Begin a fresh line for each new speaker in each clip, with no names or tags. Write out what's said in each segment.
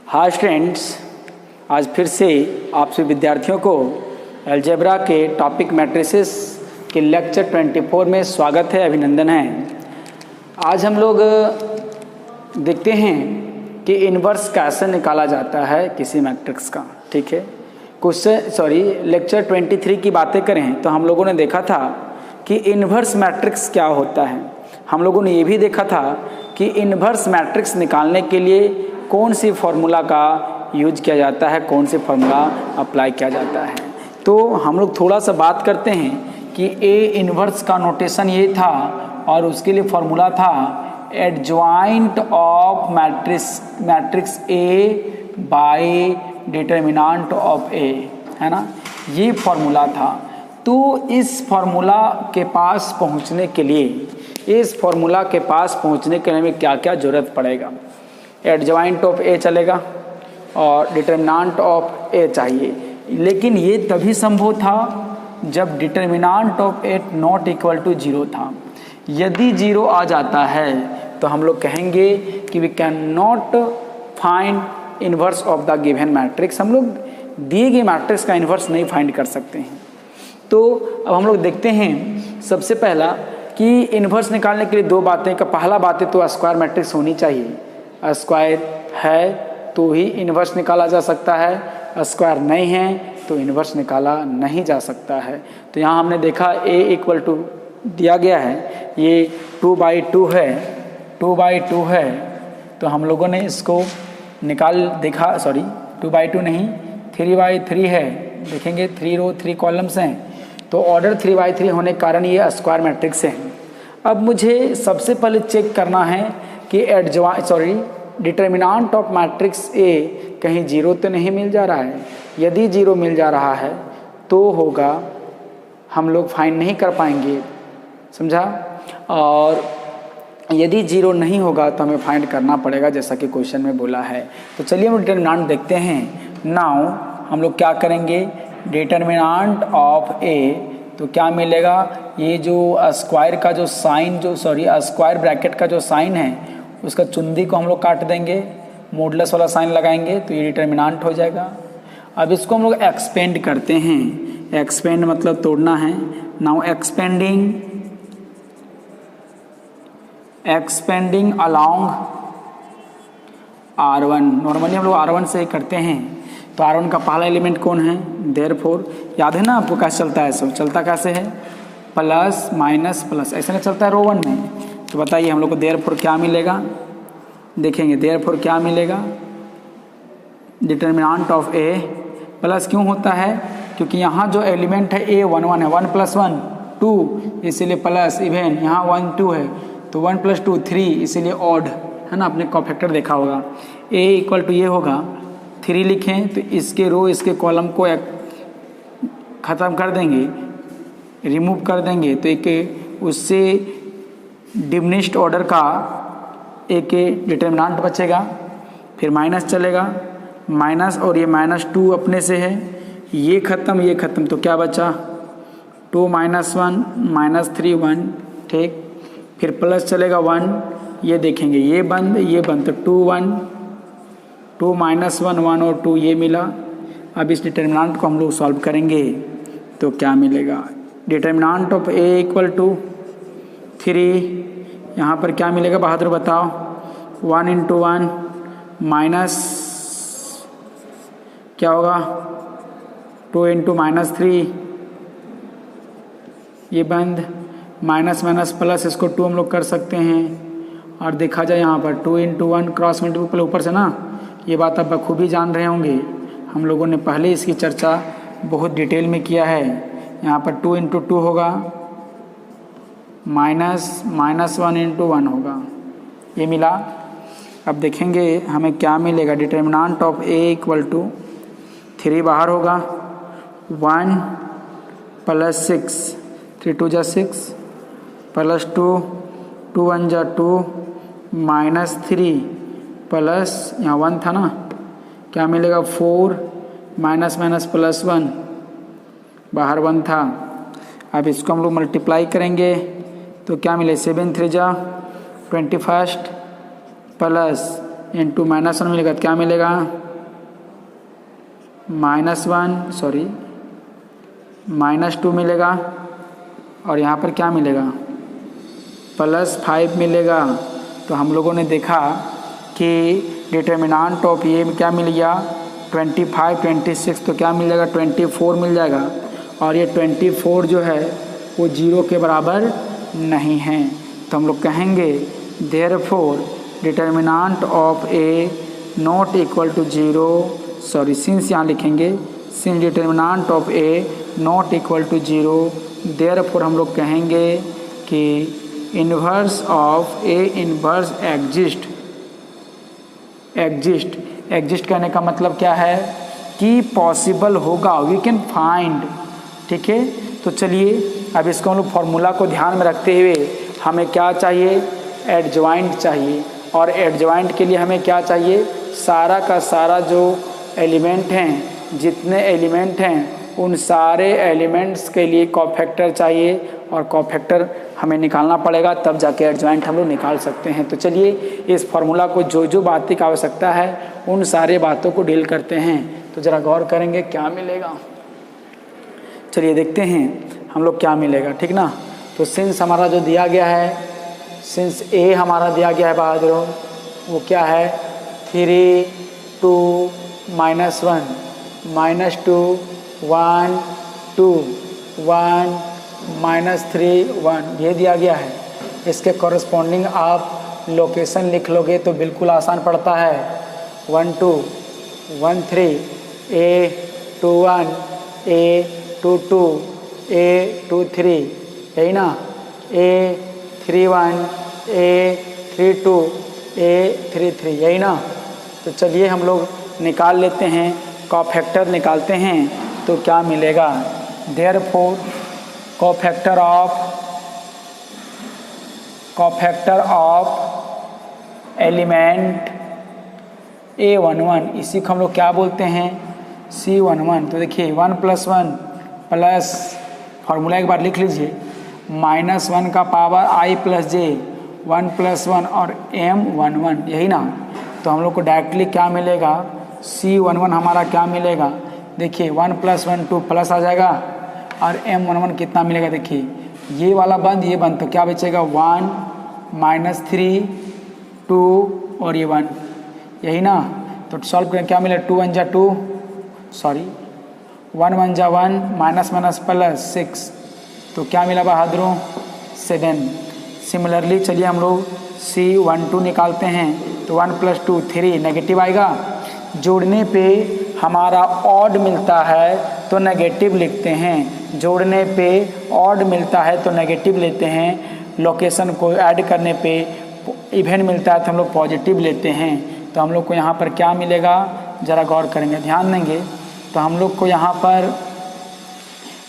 Hi students, आज फिर से आप सभी विद्यार्थियों को अलजेब्रा के टॉपिक मैट्रिसेस के लेक्चर 24 में स्वागत है, अभिनंदन है। आज हम लोग देखते हैं कि इन्वर्स कैसे निकाला जाता है किसी मैट्रिक्स का। ठीक है, लेक्चर 23 की बातें करें तो हम लोगों ने देखा था कि इन्वर्स मैट्रिक्स क्या होता है। हम लोगों ने ये भी देखा था कि इन्वर्स मैट्रिक्स निकालने के लिए कौन सी फार्मूला का यूज किया जाता है, कौन सी फार्मूला अप्लाई किया जाता है। तो हम लोग थोड़ा सा बात करते हैं कि ए इन्वर्स का नोटेशन ये था और उसके लिए फार्मूला था adjoint of matrix a by determinant of a, है ना, ये फार्मूला था। तो इस फार्मूला के पास पहुंचने के लिए हमें क्या क्या ज़रूरत पड़ेगा। एडजॉइंट ऑफ ए चलेगा और डिटर्मिनेंट ऑफ ए चाहिए, लेकिन ये तभी संभव था जब determinant of a not equal to 0 था। यदि 0 आ जाता है तो हम लोग कहेंगे कि we can not find inverse of the given matrix. हम लोग दिए गए मैट्रिक्स का इन्वर्स नहीं फाइंड कर सकते हैं। तो अब हम लोग देखते हैं सबसे पहला कि इन्वर्स निकालने के लिए दो बातें का पहला बात है तो स्क्वायर मैट्रिक्स होनी चाहिए। स्क्वायर है तो ही इन्वर्स निकाला जा सकता है, स्क्वायर नहीं है तो इन्वर्स निकाला नहीं जा सकता है। तो यहाँ हमने देखा a इक्वल टू दिया गया है, ये 2/2 है, 2/2 है। तो हम लोगों ने इसको निकाल देखा, 2/2 नहीं 3/3 है। देखेंगे 3 रो 3 कॉलम्स हैं, तो ऑर्डर 3/3 होने के कारण ये स्क्वायर मैट्रिक्स है। अब मुझे सबसे पहले चेक करना है कि डिटर्मिनेंट ऑफ मैट्रिक्स ए कहीं 0 तो नहीं मिल जा रहा है। यदि 0 मिल जा रहा है तो होगा, हम लोग फाइंड नहीं कर पाएंगे, समझा। और यदि 0 नहीं होगा तो हमें फाइंड करना पड़ेगा, जैसा कि क्वेश्चन में बोला है। तो चलिए हम डिटर्मिनेंट देखते हैं। नाउ हम लोग क्या करेंगे, डिटर्मिनेंट ऑफ ए तो क्या मिलेगा, ये जो स्क्वायर का जो साइन स्क्वायर ब्रैकेट का जो साइन है उसका चुंदी को हम लोग काट देंगे, मॉडुलस वाला साइन लगाएंगे तो ये डिटर्मिनेंट हो जाएगा। अब इसको हम लोग एक्सपेंड करते हैं। एक्सपेंड मतलब तोड़ना है। Now expanding along R1, normally हम लोग R1 से ही करते हैं। तो R1 का पहला एलिमेंट कौन है, देयरफॉर। याद है ना आपको कैसे चलता है, सब चलता कैसे है, प्लस माइनस प्लस, ऐसे नहीं चलता है रो 1 में। तो बताइए हम लोग को देयरफॉर क्या मिलेगा, देखेंगे देयरफॉर क्या मिलेगा। डिटर्मिनेंट ऑफ ए प्लस क्यों होता है, क्योंकि यहाँ जो एलिमेंट है ए 1 1 है, 1 + 1 2, इसीलिए प्लस। इवेन यहाँ 1 2 है तो 1 + 2 3, इसीलिए ऑड, है ना, आपने कॉफैक्टर देखा होगा। ए इक्वल टू ये होगा 3 लिखें तो इसके रो इसके कॉलम को ख़त्म कर देंगे, रिमूव कर देंगे तो एक उससे डिमिनिश्ड ऑर्डर का एक डिटर्मिनेंट बचेगा। फिर माइनस चलेगा, माइनस और ये -2 अपने से है, ये ख़त्म तो क्या बचा 2 - 1 -3 1, ठीक। फिर प्लस चलेगा 1, ये देखेंगे ये बंद तो 2 1 2 - 1 1 और 2 ये मिला। अब इस डिटर्मिनेंट को हम लोग सॉल्व करेंगे तो क्या मिलेगा, determinant of a equal to 3, यहाँ पर क्या मिलेगा बहादुर बताओ, 1 × 1 माइनस क्या होगा 2 × -3, ये बंद, माइनस माइनस प्लस, इसको 2 हम लोग कर सकते हैं। और देखा जाए यहाँ पर 2 × 1 क्रॉस मल्टीपल ऊपर से ना, ये बात आप बखूबी जान रहे होंगे, हम लोगों ने पहले इसकी चर्चा बहुत डिटेल में किया है। यहाँ पर 2 × 2 होगा, -1 × 1 होगा, ये मिला। अब देखेंगे हमें क्या मिलेगा, determinant of a equal to 3 बाहर होगा, 1 + 6 3 × 2 = 6 + 2 2 × 1 = 2 -3 प्लस यहाँ 1 था ना, क्या मिलेगा 4 माइनस प्लस 1, बाहर 1 था। अब इसको हम लोग मल्टीप्लाई करेंगे तो क्या मिले 7 × 3 = 21 प्लस इंटू -1 मिलेगा तो क्या मिलेगा, -2 मिलेगा और यहाँ पर क्या मिलेगा, +5 मिलेगा। तो हम लोगों ने देखा कि डिटर्मिनांट ऑफ ये क्या मिल गया 25, 26, तो क्या मिल जाएगा 24 मिल जाएगा। और ये 24 जो है वो 0 के बराबर नहीं है, तो हम लोग कहेंगे therefore determinant of a not equal to 0, sorry since यहाँ लिखेंगे, since determinant of a not equal to 0, therefore हम लोग कहेंगे कि inverse of a inverse exist कहने का मतलब क्या है कि पॉसिबल होगा, वी कैन फाइंड। ठीक है, तो चलिए अब इसको हम लोग फॉर्मूला को ध्यान में रखते हुए हमें क्या चाहिए, एडजॉइंट चाहिए। और एडजॉइंट के लिए हमें क्या चाहिए, सारा का सारा जो एलिमेंट हैं, जितने एलिमेंट हैं उन सारे एलिमेंट्स के लिए कोफैक्टर चाहिए और कोफैक्टर हमें निकालना पड़ेगा, तब जाके एडजॉइंट हम लोग निकाल सकते हैं। तो चलिए इस फार्मूला को जो जो बातें की आवश्यकता है उन सारे बातों को डील करते हैं। तो ज़रा गौर करेंगे क्या मिलेगा। चलिए देखते हैं हम लोग क्या मिलेगा, ठीक ना। तो सिंस हमारा जो दिया गया है, सिंस ए हमारा दिया गया है बहादुरों, वो क्या है 3, 2, -1, -2, 1, 2, 1, -3, 1 ये दिया गया है। इसके कॉरस्पॉन्डिंग आप लोकेशन लिख लोगे तो बिल्कुल आसान पड़ता है। 1, 2, 1, 3, A21, A22, A23, यही ना, A31, A32, A33, यही ना। तो चलिए हम लोग निकाल लेते हैं, कोफैक्टर निकालते हैं तो क्या मिलेगा। Therefore cofactor of element A11, इसी को हम लोग क्या बोलते हैं, C11। तो देखिए 1 + 1 प्लस, फार्मूला एक बार लिख लीजिए, -1 का पावर I + j, 1 + 1 और M11, यही ना। तो हम लोग को डायरेक्टली क्या मिलेगा, C11 हमारा क्या मिलेगा, देखिए 1 + 1 2 प्लस आ जाएगा और M11 कितना मिलेगा, देखिए ये वाला बंद ये बंद, तो क्या बचेगा 1 -3 2 और ये 1, यही ना। तो सॉल्व करें क्या मिलेगा, 2 × 1 = 2, सॉरी 1 × 1 = 1, माइनस प्लस 6, तो क्या मिला बहादुरों 7। सिमिलरली चलिए हम लोग C12 निकालते हैं, तो 1 + 2 3, नेगेटिव आएगा। जोड़ने पे हमारा ऑड मिलता है तो नेगेटिव लिखते हैं, जोड़ने पे ऑड मिलता है तो नेगेटिव लेते हैं, लोकेशन को ऐड करने पे इवन मिलता है तो हम लोग पॉजिटिव लेते हैं। तो हम लोग को यहाँ पर क्या मिलेगा, ज़रा गौर करेंगे, ध्यान देंगे। तो हम लोग को यहाँ पर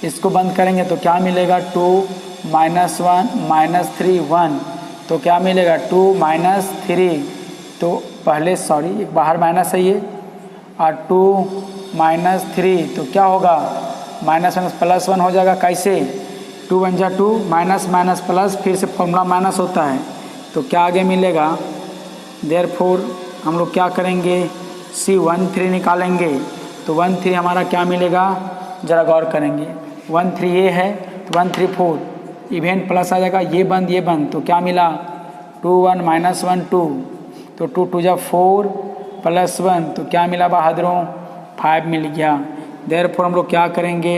इसको बंद करेंगे तो क्या मिलेगा 2 -1 -3 1, तो क्या मिलेगा 2 -3, तो पहले सॉरी एक बाहर माइनस है ये, और 2 -3 तो क्या होगा -1 हो जाएगा। कैसे, 2 × 1 = 2, माइनस प्लस, फिर से फॉर्मूला माइनस होता है, तो क्या आगे मिलेगा। देयरफॉर हम लोग क्या करेंगे, C13 निकालेंगे, तो 13 हमारा क्या मिलेगा, ज़रा गौर करेंगे, 13 ये है तो 1 3 4, इवेंट प्लस आ जाएगा, ये बंद, तो क्या मिला 2 1 -1 2, तो 2 2 = 4 + 1, तो क्या मिला बहादुरों 5 मिल गया। देयरफॉर हम लोग क्या करेंगे,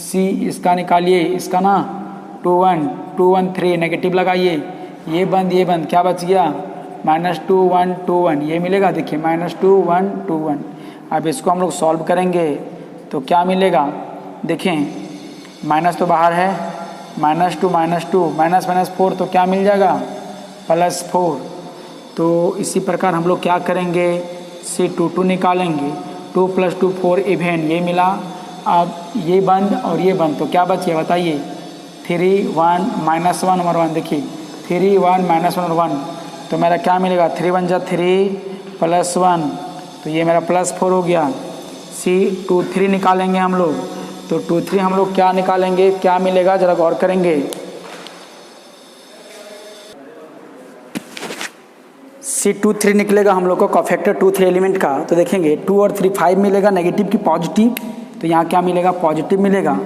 C इसका निकालिए, इसका ना 2 1 2 1 3, नेगेटिव लगाइए, ये बंद, क्या बच गया -2 1 2 1, ये मिलेगा, देखिए -2 1 2 1। अब इसको हम लोग सॉल्व करेंगे तो क्या मिलेगा, देखें माइनस तो बाहर है, -2 -2 -4, तो क्या मिल जाएगा +4। तो इसी प्रकार हम लोग क्या करेंगे, C22 निकालेंगे, 2 + 2 4 इवेन, ये मिला। अब ये बंद और ये बंद, तो क्या बचिए बताइए, 3 1 -1 और 1, देखिए 3 1 -1 और 1, तो मेरा क्या मिलेगा 3 × 1 = 3 + 1, तो ये मेरा +4 हो गया। C23 निकालेंगे हम लोग, तो 23 हम लोग क्या निकालेंगे, क्या मिलेगा, ज़रा गौर करेंगे। C23 निकलेगा हम लोग को कोफैक्टर 2 3 एलिमेंट का। तो देखेंगे 2 और 3 5 मिलेगा, नेगेटिव की पॉजिटिव, तो यहाँ क्या मिलेगा, पॉजिटिव मिलेगा,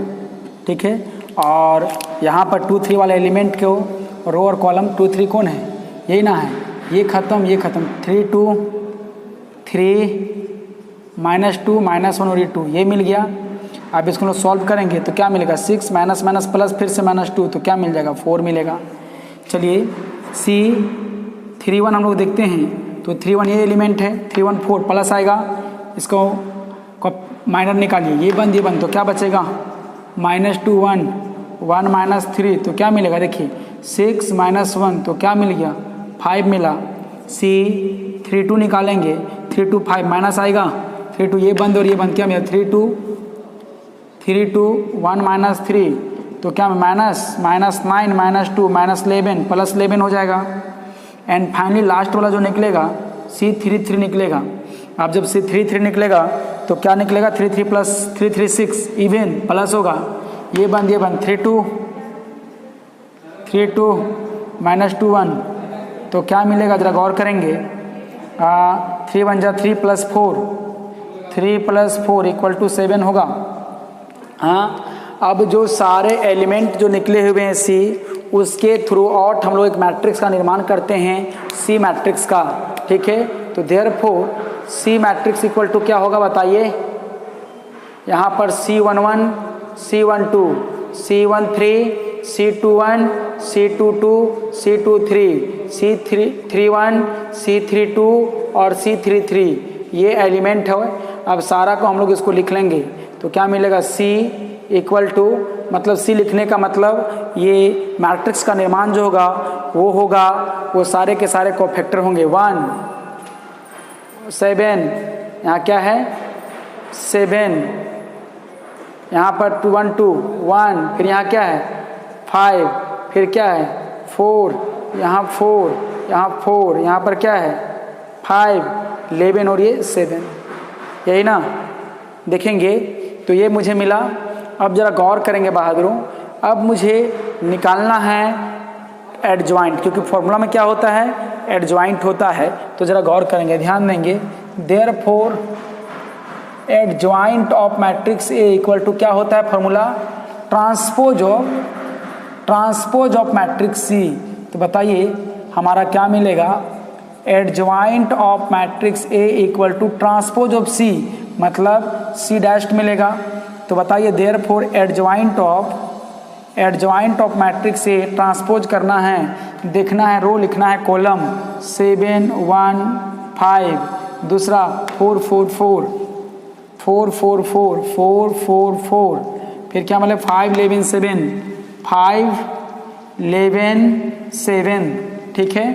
ठीक है। और यहाँ पर 2 3 वाले एलिमेंट को रो और कॉलम 2 3 कौन है, यही ना है, ये खत्म ये खत्म, 3 2 3 -2 -1 और ये 2, ये मिल गया। अब इसको लोग सॉल्व करेंगे तो क्या मिलेगा, 6 माइनस माइनस प्लस फिर से -2, तो क्या मिल जाएगा, 4 मिलेगा। चलिए C31 हम लोग देखते हैं, तो 31 ये एलिमेंट है, 3 1 4 प्लस आएगा, इसको माइनर निकालिए, ये बंद, तो क्या बचेगा, -2 1 1 -3, तो क्या मिलेगा, देखिए 6 -1, तो क्या मिल गया, 5 मिला। C32 निकालेंगे, 3 2 5 माइनस आएगा, 3 2 ये बंद और ये बंद, क्या मिला, 3 2 1 -3, तो क्या -9 -2 -11 प्लस 11 हो जाएगा। एंड फाइनली लास्ट वाला जो निकलेगा C33 निकलेगा। अब जब C33 निकलेगा तो क्या निकलेगा, 3 3 प्लस 3 3 6 इवन प्लस होगा, ये बंद 3 2 -2 1, तो क्या मिलेगा, जरा गौर करेंगे, 3 1 जा 3 + 4 3 + 4 = 7 होगा। हाँ, अब जो सारे एलिमेंट जो निकले हुए हैं C, उसके थ्रू आउट हम लोग एक मैट्रिक्स का निर्माण करते हैं, C मैट्रिक्स का, ठीक है। तो देयरफॉर C मैट्रिक्स = क्या होगा बताइए, यहाँ पर C11 C12 C13 C21 C22 C23 C31 C32 और C33 ये एलिमेंट है। अब सारा को हम लोग इसको लिख लेंगे, तो क्या मिलेगा, C = मतलब C लिखने का मतलब ये मैट्रिक्स का निर्माण जो होगा वो सारे के सारे कोफैक्टर होंगे, 1 7, यहाँ क्या है 7, यहाँ पर 2 1 2 1, फिर यहाँ क्या है 5, फिर क्या है 4, यहाँ 4, यहाँ 4, यहाँ पर क्या है 5 11 और ये 7, यही ना। देखेंगे तो ये मुझे मिला। अब ज़रा गौर करेंगे बहादुरों, अब मुझे निकालना है एडजॉइंट, क्योंकि फॉर्मूला में क्या होता है, एडजॉइंट होता है। तो ज़रा गौर करेंगे, ध्यान देंगे। Therefore adjoint of matrix A = क्या होता है formula, transpose of matrix C। तो बताइए हमारा क्या मिलेगा, adjoint of matrix A = transpose of C, मतलब C' मिलेगा। तो बताइए therefore adjoint of matrix A transpose करना है, देखना है रो, लिखना है कॉलम, 7 1 5, दूसरा 4 4 4 4 4 4 4 4 4, फिर क्या मतलब 5 11 7 5 11 7, ठीक है।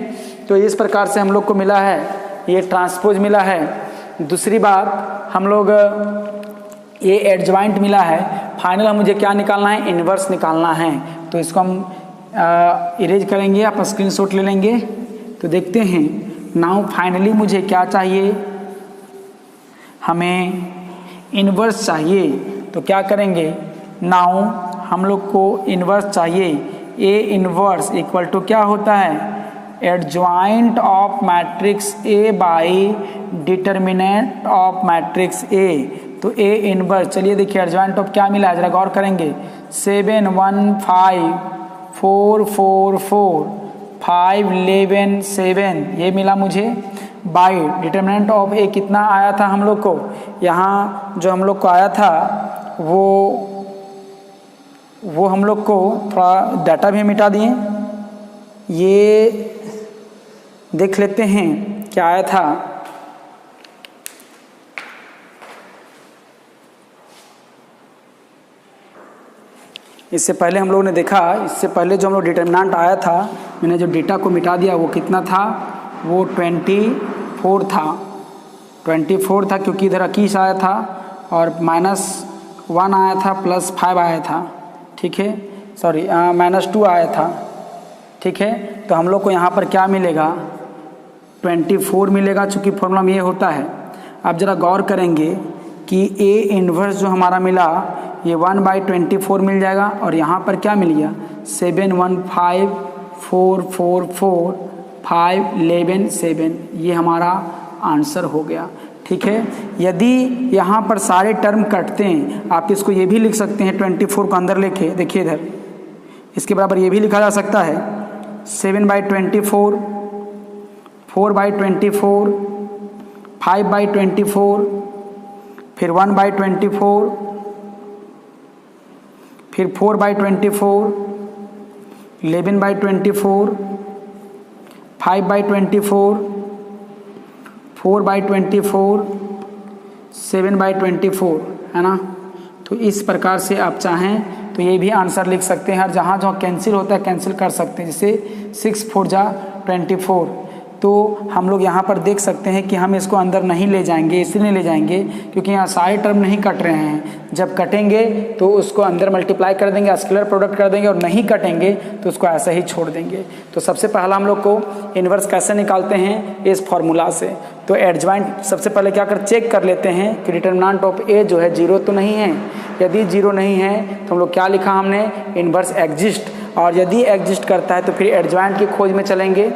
तो इस प्रकार से हम लोग को मिला है, ये ट्रांसपोज मिला है। दूसरी बात, हम लोग ये एडजॉइंट मिला है। फाइनल हम मुझे क्या निकालना है, इन्वर्स निकालना है। तो इसको हम इरेज करेंगे, आप स्क्रीनशॉट ले लेंगे। तो देखते हैं, नाउ फाइनली मुझे क्या चाहिए, हमें इन्वर्स चाहिए। तो क्या करेंगे, नाउ हम लोग को इन्वर्स चाहिए। A इन्वर्स = क्या होता है, adjoint of matrix A by determinant of matrix A। तो A इन्वर्स, चलिए देखिए एडजॉइंट ऑफ क्या मिला है, जरा गौर करेंगे, 7 1 5 4 4 4 5 11 7, ये मिला मुझे। बाई डिटर्मिनेंट ऑफ A कितना आया था हम लोग को, यहाँ जो हम लोग को आया था वो हम लोग को थोड़ा डाटा भी मिटा दिए, ये देख लेते हैं क्या आया था। इससे पहले हम लोगों ने देखा, इससे पहले जो हम लोग डिटर्मिनेंट आया था, मैंने जो डेटा को मिटा दिया, वो कितना था, वो 24 था। 24 था क्योंकि इधर 21 आया था और -1 आया था, +5 आया था, ठीक है, सॉरी -2 आया था, ठीक है। तो हम लोग को यहाँ पर क्या मिलेगा, 24 मिलेगा, चूँकि फॉर्मूला में ये होता है। अब ज़रा गौर करेंगे कि A इन्वर्स जो हमारा मिला, ये 1/24 मिल जाएगा, और यहाँ पर क्या मिल गया, 7 1 5 4 4 4 5, 11, 7, ये हमारा आंसर हो गया। ठीक है, यदि यहाँ पर सारे टर्म कटते हैं, आप इसको ये भी लिख सकते हैं 24 को अंदर लेके, देखिए इधर इसके बराबर ये भी लिखा जा सकता है 7/24, 4/24, 5/24, फिर 1/24, फिर 4/24, 11/24, 5/24, 4/24, 7/24, है ना। तो इस प्रकार से आप चाहें तो ये भी आंसर लिख सकते हैं, और जहाँ जहाँ कैंसिल होता है कैंसिल कर सकते हैं, जैसे 6 4 जा 24। तो हम लोग यहाँ पर देख सकते हैं कि हम इसको अंदर नहीं ले जाएंगे, इसलिए नहीं ले जाएंगे क्योंकि यहाँ सारे टर्म नहीं कट रहे हैं। जब कटेंगे तो उसको अंदर मल्टीप्लाई कर देंगे, स्केलर प्रोडक्ट कर देंगे, और नहीं कटेंगे तो उसको ऐसे ही छोड़ देंगे। तो सबसे पहला हम लोग को इन्वर्स कैसे निकालते हैं, इस फॉर्मूला से। तो एडजॉइंट सबसे पहले क्या कर चेक कर लेते हैं कि डिटरमिनेंट ऑफ ए जो है 0 तो नहीं है। यदि 0 नहीं है तो हम लोग क्या लिखा हमने, इन्वर्स एग्जिस्ट, और यदि एग्जिस्ट करता है तो फिर एडजॉइंट की खोज में चलेंगे,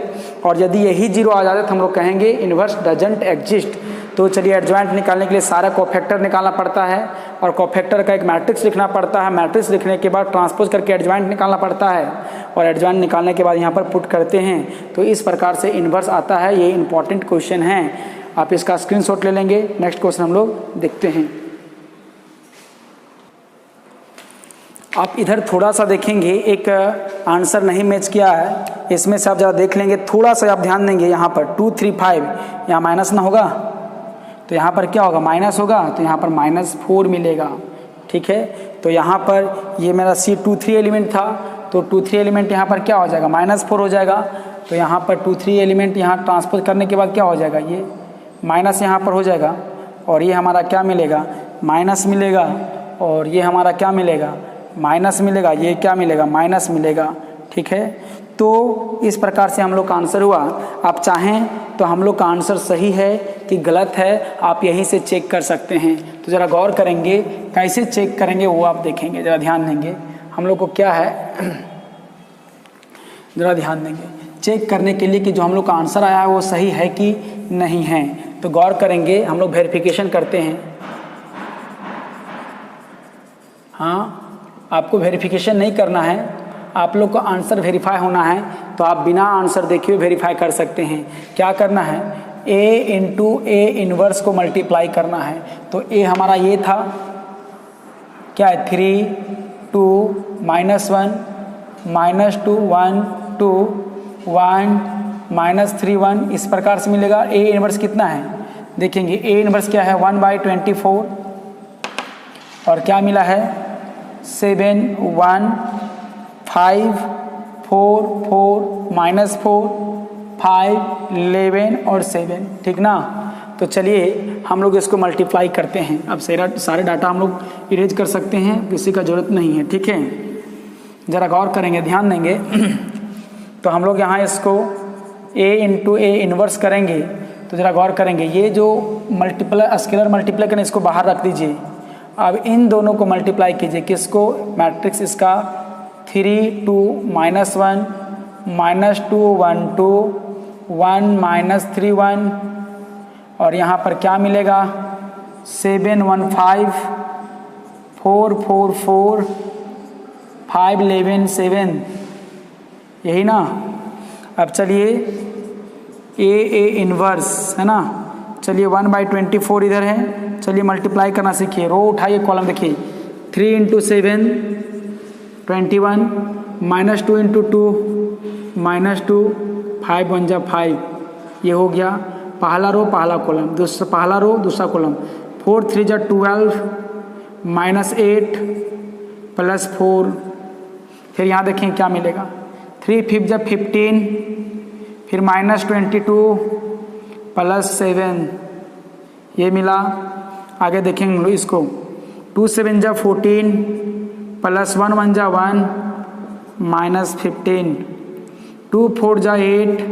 और यदि यही 0 आ जाता है तो हम लोग कहेंगे इन्वर्स डजंट एग्जिस्ट। तो चलिए एडजॉइंट निकालने के लिए सारा कोफैक्टर निकालना पड़ता है, और कोफैक्टर का एक मैट्रिक्स लिखना पड़ता है। मैट्रिक्स लिखने के बाद ट्रांसपोज करके एडजॉइंट निकालना पड़ता है, और एडजॉइंट निकालने के बाद यहाँ पर पुट करते हैं। तो इस प्रकार से इन्वर्स आता है। ये इंपॉर्टेंट क्वेश्चन है, आप इसका स्क्रीनशॉट ले लेंगे। नेक्स्ट क्वेश्चन हम लोग देखते हैं। आप इधर थोड़ा सा देखेंगे, एक आंसर नहीं मैच किया है, इसमें से आप ज़रा देख लेंगे, थोड़ा सा आप ध्यान देंगे। यहाँ पर 2 3 5, यहाँ माइनस ना होगा तो यहाँ पर क्या होगा, माइनस होगा, तो यहाँ पर -4 मिलेगा। ठीक है, तो यहाँ पर ये मेरा C2 3 एलिमेंट था, तो 2 3 एलिमेंट यहाँ पर क्या हो जाएगा, -4 हो जाएगा। तो यहाँ पर 2 3 एलिमेंट यहाँ ट्रांसपोज करने के बाद क्या हो जाएगा, ये माइनस यहाँ पर हो जाएगा, और ये हमारा क्या मिलेगा, माइनस मिलेगा, और ये हमारा क्या मिलेगा, माइनस मिलेगा, ये क्या मिलेगा, माइनस मिलेगा। ठीक है, तो इस प्रकार से हम लोग का आंसर हुआ। आप चाहें तो हम लोग का आंसर सही है कि गलत है, आप यहीं से चेक कर सकते हैं। तो ज़रा गौर करेंगे, कैसे चेक करेंगे वो आप देखेंगे, ज़रा ध्यान देंगे। हम लोग को क्या है, ज़रा ध्यान देंगे चेक करने के लिए कि जो हम लोग का आंसर आया है वो सही है कि नहीं है। तो गौर करेंगे, हम लोग वेरिफिकेशन करते हैं। हाँ, आपको वेरिफिकेशन नहीं करना है, आप लोग को आंसर वेरीफाई होना है, तो आप बिना आंसर देखे हुए वेरीफाई कर सकते हैं। क्या करना है, a इंटू ए इन्वर्स को मल्टीप्लाई करना है। तो a हमारा ये था, क्या है, 3 2 -1 -2 1 2 1 -3 1, इस प्रकार से मिलेगा। a इन्वर्स कितना है, देखेंगे a इन्वर्स क्या है, 1/24, और क्या मिला है, 7 1 5 4 4 -4 5 11 और 7। ठीक ना। तो चलिए हम लोग इसको मल्टीप्लाई करते हैं। अब सारे डाटा हम लोग इरेज कर सकते हैं, किसी का ज़रूरत नहीं है। ठीक है, ज़रा गौर करेंगे, ध्यान देंगे। तो हम लोग यहाँ इसको a इंटू ए इन्वर्स करेंगे। तो ज़रा गौर करेंगे, ये जो मल्टीप्लाई स्केलर मल्टीप्लाई करें, इसको बाहर रख दीजिए। अब इन दोनों को मल्टीप्लाई कीजिए, किसको, मैट्रिक्स इसका 3 2 -1 -2 1 2 1 -3 1, और यहाँ पर क्या मिलेगा, 7 1 5 4 4 4 5 11 7, यही ना। अब चलिए a इन्वर्स है ना, चलिए 1/24 इधर है, चलिए मल्टीप्लाई करना सीखिए। रो उठाइए, कॉलम देखिए, 3 इंटू 7 21 -2 इंटू 2 -2 5 1 जा 5, ये हो गया पहला रो पहला कॉलम, दूसरा पहला रो दूसरा कॉलम। 4 3 जा 12 -8 +4, फिर यहाँ देखें क्या मिलेगा, 3 5 जा 15, फिर -22 +7, ये मिला। आगे देखेंगे इसको, 2 7 जा 14 +1 1 जा 1 -15, 2 4 जा 8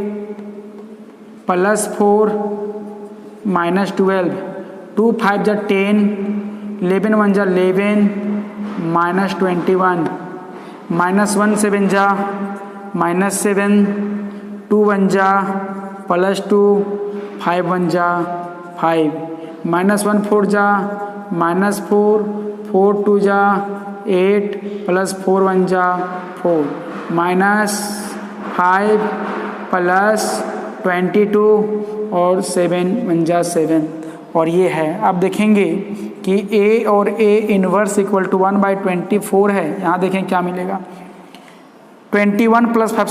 +4 -12, 2 5 जा 10 11 1 जा 11 -21, -1 7 जा -7 2 1 जा +2, 5 1 जा 5, -1 4 जा -4, 4 2 जा 8 +4 1 जा 4, -5 +22 और 7 1 जा 7, और ये है। अब देखेंगे कि A और A इनवर्स इक्वल टू 1/24 है। यहाँ देखें क्या मिलेगा, 21 + 5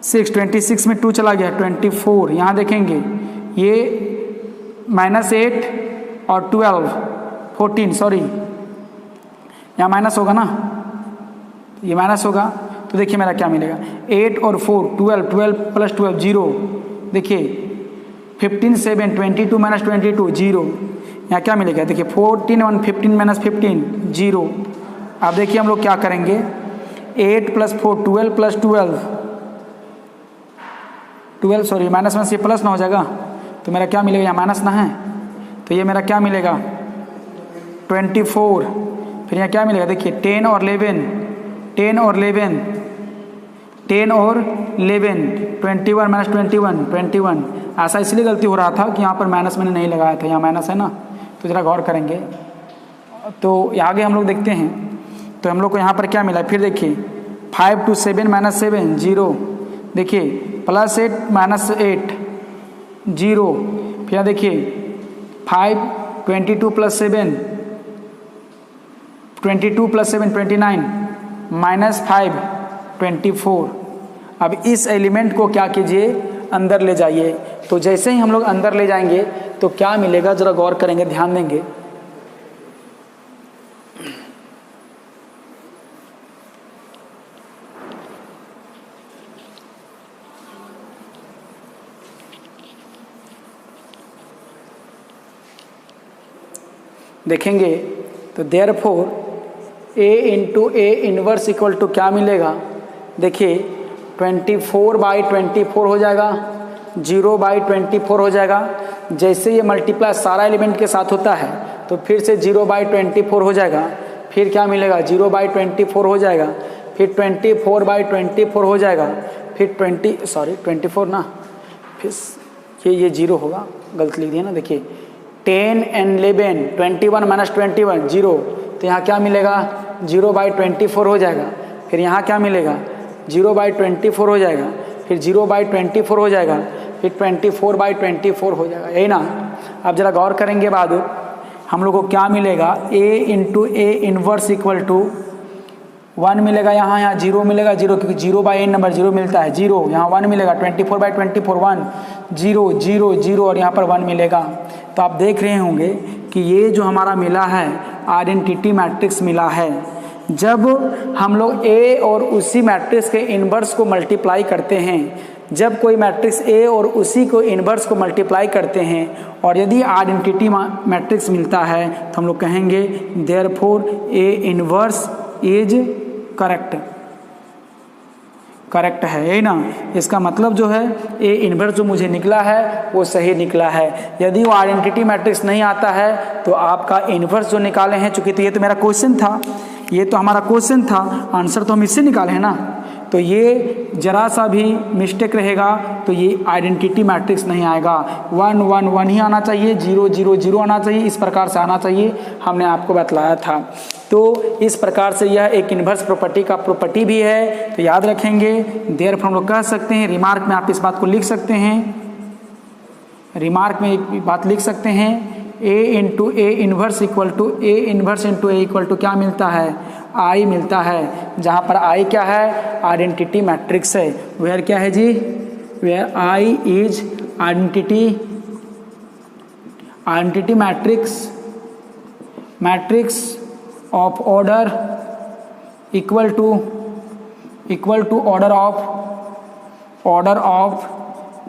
से 26 में 2 चला गया 24। यहाँ देखेंगे ये -8 और 12 14, सॉरी यहाँ माइनस होगा ना, ये माइनस होगा। तो देखिए मेरा क्या मिलेगा, 8 और 4 12, 12 + 12 0। देखिए 15 7 22 - 22 0। यहाँ क्या मिलेगा, देखिए 14 1 15 - 15 0। अब देखिए हम लोग क्या करेंगे, 8 + 4 12 + 12 सॉरी -1 से प्लस ना हो जाएगा, तो मेरा क्या मिलेगा, यहाँ माइनस ना है, तो ये मेरा क्या मिलेगा 24। फिर यहाँ क्या मिलेगा, देखिए 10 और 11 10 और 11 10 और 11 21 - 21 21। ऐसा इसलिए गलती हो रहा था कि यहाँ पर माइनस मैंने नहीं लगाया था, यहाँ माइनस है ना, तो ज़रा गौर करेंगे। तो आगे हम लोग देखते हैं, तो हम लोग को यहाँ पर क्या मिला, फिर देखिए 5 2 7 -7 0। देखिए +8 -8 0। फिर देखिए 5 22 + 7 22 + 7 29 -5 24। अब इस एलिमेंट को क्या कीजिए, अंदर ले जाइए। तो जैसे ही हम लोग अंदर ले जाएंगे तो क्या मिलेगा, ज़रा गौर करेंगे, ध्यान देंगे। देखेंगे तो therefore A × A inverse equal to क्या मिलेगा, देखिए 24/24 हो जाएगा, 0/24 हो जाएगा। जैसे ये मल्टीप्लाई सारा एलिमेंट के साथ होता है तो फिर से 0/24 हो जाएगा, फिर क्या मिलेगा 0/24 हो जाएगा, फिर 24/24 हो जाएगा, फिर 24 ना, फिर ये 0 होगा, गलत लिख दिया ना। देखिए 10 and 11 21 - 21 0, तो यहाँ क्या मिलेगा 0/24 हो जाएगा। फिर यहाँ क्या मिलेगा 0/24 हो जाएगा, फिर 0/24 हो जाएगा, फिर 24/24 हो जाएगा, यही ना। अब जरा गौर करेंगे बाद हम लोग को क्या मिलेगा, A × A inverse equal to 1 मिलेगा, यहाँ 0 मिलेगा, 0 क्योंकि 0/n नंबर 0 मिलता है 0, यहाँ 1 मिलेगा 24/24 1 0 0 0 और यहाँ पर 1 मिलेगा। तो आप देख रहे होंगे कि ये जो हमारा मिला है आइडेंटिटी मैट्रिक्स मिला है। जब हम लोग A और उसी मैट्रिक्स के इन्वर्स को मल्टीप्लाई करते हैं, जब कोई मैट्रिक्स A और उसी को इन्वर्स को मल्टीप्लाई करते हैं और यदि आइडेंटिटी मैट्रिक्स मिलता है तो हम लोग कहेंगे therefore A inverse is correct है, यही ना। इसका मतलब जो है A इन्वर्स जो मुझे निकला है वो सही निकला है। यदि वो आइडेंटिटी मैट्रिक्स नहीं आता है तो आपका इन्वर्स जो निकाले हैं, चूंकि तो ये तो मेरा क्वेश्चन था, ये तो हमारा क्वेश्चन था, आंसर तो हम इससे निकाले हैं ना, तो ये जरा सा भी मिस्टेक रहेगा तो ये आइडेंटिटी मैट्रिक्स नहीं आएगा। 1 1 1 ही आना चाहिए, 0 0 0 आना चाहिए, इस प्रकार से आना चाहिए, हमने आपको बतलाया था। तो इस प्रकार से यह एक इन्वर्स प्रॉपर्टी का प्रॉपर्टी भी है, तो याद रखेंगे। देयरफॉर हम लोग कह सकते हैं, रिमार्क में आप इस बात को लिख सकते हैं, रिमार्क में एक बात लिख सकते हैं, A × A inverse equal to A inverse × A equal to क्या मिलता है, I मिलता है, जहाँ पर I क्या है, आइडेंटिटी मैट्रिक्स है। वेयर क्या है जी, where I is identity matrix of order equal to order of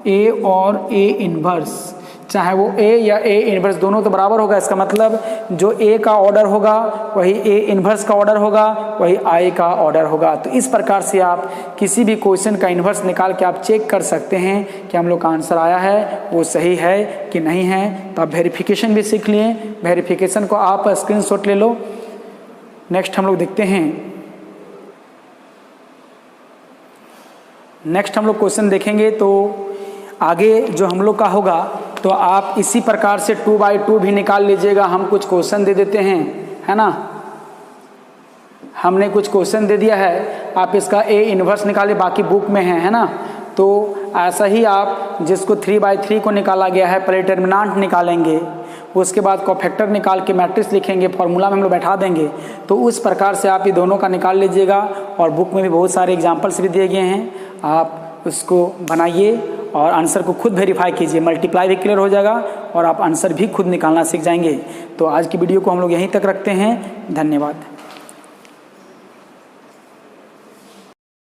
A और A इन्वर्स, चाहे वो A या A इन्वर्स दोनों तो बराबर होगा। इसका मतलब जो A का ऑर्डर होगा वही A इन्वर्स का ऑर्डर होगा, वही I का ऑर्डर होगा। तो इस प्रकार से आप किसी भी क्वेश्चन का इन्वर्स निकाल के आप चेक कर सकते हैं कि हम लोग का आंसर आया है वो सही है कि नहीं है। तो आप वेरिफिकेशन भी सीख लिए, वेरिफिकेशन को आप स्क्रीनशॉट ले लो। नेक्स्ट हम लोग देखते हैं, नेक्स्ट हम लोग क्वेश्चन देखेंगे। तो आगे जो हम लोग का होगा तो आप इसी प्रकार से 2/2 भी निकाल लीजिएगा। हम कुछ क्वेश्चन दे देते हैं, है ना, हमने कुछ क्वेश्चन दे दिया है, आप इसका ए इन्वर्स निकालिए, बाकी बुक में है ना। तो ऐसा ही आप जिसको 3/3 को निकाला गया है पहले डिटर्मिनेंट निकालेंगे, उसके बाद कोफैक्टर निकाल के मैट्रिक्स लिखेंगे, फॉर्मूला में हम लोग बैठा देंगे। तो उस प्रकार से आप ये दोनों का निकाल लीजिएगा। और बुक में भी बहुत सारे एग्जाम्पल्स भी दिए गए हैं, आप उसको बनाइए और आंसर को खुद वेरीफाई कीजिए। मल्टीप्लाई भी क्लियर हो जाएगा और आप आंसर भी खुद निकालना सीख जाएंगे। तो आज की वीडियो को हम लोग यहीं तक रखते हैं। धन्यवाद।